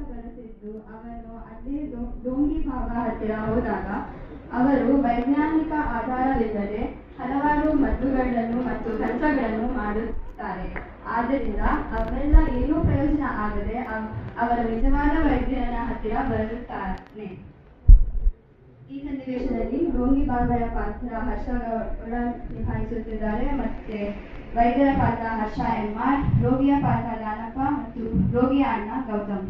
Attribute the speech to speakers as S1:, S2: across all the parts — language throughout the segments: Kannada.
S1: ಬರುತ್ತಿದ್ದು ಅವನು ಅಲ್ಲಿ ಡೋಂಗಿ ಬಾಬಾ ಹತ್ತಿರ ಹೋದಾಗ ಅವರು ವೈಜ್ಞಾನಿಕ ಆಧಾರವಿಲ್ಲದೆ ಹಲವಾರು ಮದ್ದುಗಳನ್ನು ಮತ್ತು ತಂತ್ರಗಳನ್ನು ಮಾಡುತ್ತಾರೆ. ಆದ್ದರಿಂದ ಅವೆಲ್ಲ ಏನೂ ಪ್ರಯೋಜನ ಆಗದೆ ಅವರು ನಿಜವಾದ ವೈದ್ಯನ ಹತ್ತಿರ ಬರುತ್ತಾನೆ. ಈ ಸನ್ನಿವೇಶದಲ್ಲಿ ಡೋಂಗಿ ಬಾಬಾಯ ಪಾತ್ರ ಹರ್ಷ ಗೌಡ ನಿಭಾಯಿಸುತ್ತಿದ್ದಾರೆ. ಮತ್ತೆ ವೈದ್ಯರ ಪಾತ್ರ ಹರ್ಷ MR, ರೋಗಿಯ ಪಾತ್ರ ದಾನಪ್ಪ ಮತ್ತು ರೋಗಿಯ ಅಣ್ಣ ಗೌತಮ್.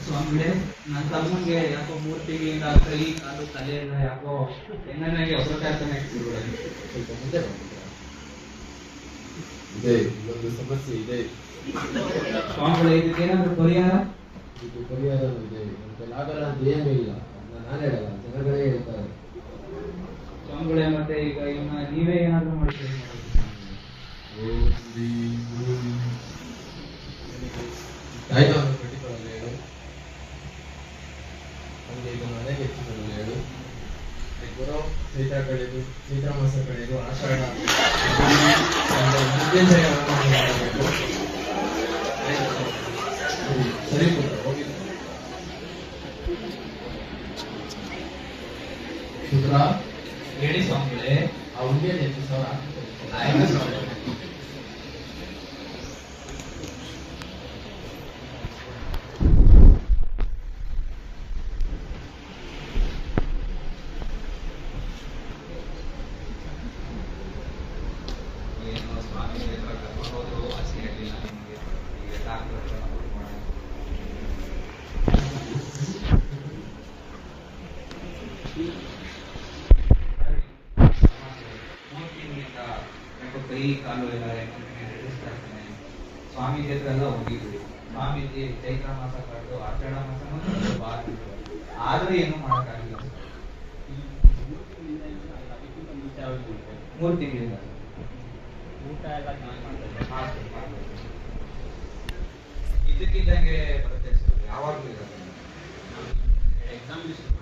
S2: ಸ್ವಾಮಿಗಳೇ, ನನ್ನ ತಮ್ಮಂಗೆ ಯಾಕೋ 3 ತಿಂಗಳಿಂದ ಕೈ ಕಾಲು ತಲೆ ಎಲ್ಲ ಯಾಕೋ ಹೆಂಗನಾಗಿ ಹೊಸತಾ ಇರ್ತಾನೆ.
S3: ಸ್ವಲ್ಪ ಮುಂದೆ ಇದೆ ಒಂದು ಸಮಸ್ಯೆ ಇದೆ
S2: ಸ್ವಾಮಿಗಳೇ, ಇದಕ್ಕೇನಾದ್ರೂ ಪರಿಹಾರ?
S3: ಇದು ಪರಿಹಾರ ಇದೆ, ಆಗಲ್ಲ ಅಂತ ಏನೂ ಇಲ್ಲ. ನಾನು ಹೇಳಲ್ಲ, ಜನಗಳೇ ಹೇಳ್ತಾರೆ.
S2: ಸ್ವಾಮಿಗಳೇ, ಮತ್ತೆ ಈಗ ಇವನ್ನ ನೀವೇ ಏನಾದ್ರೂ ಮಾಡ್ತೀರಿ?
S3: ಆಯ್ತು, ಅವನು ಕಟ್ಟಿಕೊಳ್ಳಲು ಹೇಳು. ನನಗೆ ಇದು ಮನೆಗೆ ಎತ್ತಿಕೊಳ್ಳಲು ಹೇಳು. ಗುರು ಚೈತ್ರ ಕಳೆದು, ಚೈತ್ರ ಮಾಸ ಕಳೆದು, ಆಷಾಢ ಮೃತ್ಯುಂಜಯ ಹೋಮ ಮಾಡಬೇಕು. ಸರಿ ಪುತ್ರ, ಹೋಗಿ ಪುತ್ರ.
S2: ಹೇಳಿ ಸ್ವಾಮಿಗಳೇ.
S3: ಆ ಹುಡುಗಿಯನ್ನು 8,000
S2: ಆಯ್ತು ಸ್ವಾಮಿ. ಕೈ ಕಾಲು ಎಲ್ಲ ಸ್ವಾಮೀಜಿ ಹತ್ರ ಎಲ್ಲ ಹೋಗಿದ್ವಿ. ಸ್ವಾಮೀಜಿ ಚೈತ್ರ ಮಾಸ ಕಳೆದು ಆಷಾಢ ಮಾಸ ಆದ್ರೂ ಏನು ಮಾಡಕ್ಕಾಗಿಲ್ಲ. 3 ತಿಂಗಳಿಂದ
S4: ಊಟ ಎಲ್ಲ ಚೆನ್ನಾಗಿ ಮಾಡ್ತಾರೆ.
S2: ಇದಕ್ಕಿದ್ದಂಗೆ ಬರುತ್ತೆ ಸರ್, ಯಾವಾಗಲೂ ಇರೋದು.
S4: ಎಕ್ಸಾಮಿನೇಷನ್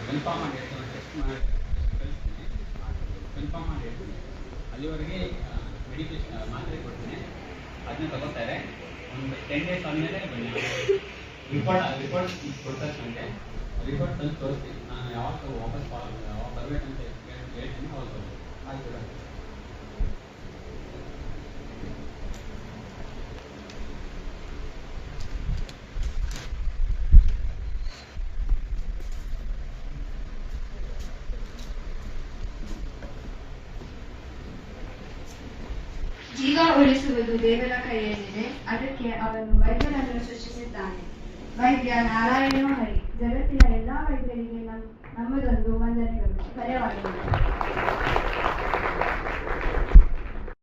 S4: ಕನ್ಫರ್ಮ್ ಮಾಡಿ ಟೆಸ್ಟ್ ಮಾಡಿ ಕಳಿಸ್ತೀನಿ. ಕನ್ಫರ್ಮ್ ಮಾಡಿ ಹೇಳ್ತೀನಿ. ಅಲ್ಲಿವರೆಗೆ ಮೆಡಿಕೇಶನ್ ಮಾತ್ರೆ ಕೊಡ್ತೀನಿ, ಅದನ್ನ ತಗೋತಾರೆ. ಒಂದು 10 ಡೇಸ್ ಆದಮೇಲೆ ಬನ್ನಿ. ರಿಪೋರ್ಟ್ ಕೊಡ್ತಾರೆ ನನಗೆ. ರಿಪೋರ್ಟ್ ತಂದು ತೋರಿಸ್ತೀನಿ. ನಾನು ಯಾವಾಗ ವಾಪಸ್ ಯಾವಾಗ ಬರಬೇಕಂತ ಹೇಳ್ತೀನಿ, ಅವಾಗ ಬರ್ತೀನಿ. ಆಯ್ತು.
S1: ಜೀವ ಉಳಿಸುವುದು ದೇವರ ಕೈಯಲ್ಲಿದೆ. ಅದಕ್ಕೆ ಅವನು ವೈದ್ಯರನ್ನು ಸೃಷ್ಟಿಸಿದ್ದಾನೆ. ವೈದ್ಯ ನಾರಾಯಣ ಹರಿ. ಜಗತ್ತಿನ ಎಲ್ಲಾ ವೈದ್ಯರಿಗೆ ನಮ್ಮದೊಂದು ವಂದನೆಗಳು. ಧನ್ಯವಾದಗಳು.